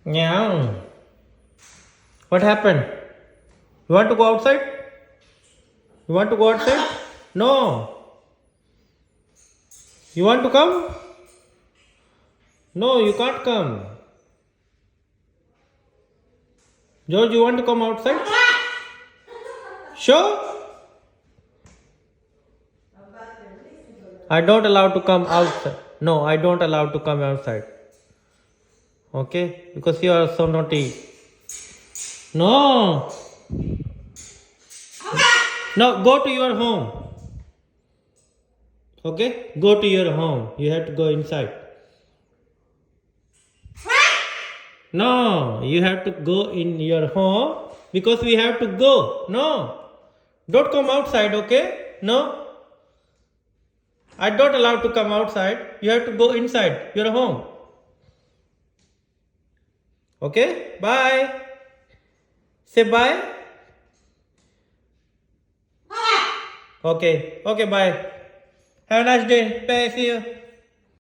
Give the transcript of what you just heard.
Yeah. What happened? You want to go outside? You want to go outside? No. You want to come? No, you can't come. George, you want to come outside? Sure. I don't allow to come outside. No, I don't allow to come outside. Okay? Because you are so naughty. No. No, go to your home. Okay? Go to your home. You have to go inside. No, you have to go in your home because we have to go. No. Don't come outside, okay? No. I don't allow to come outside. You have to go inside your home. Okay? Bye. Say bye. Okay. Okay, bye. Have a nice day. Bye. See you.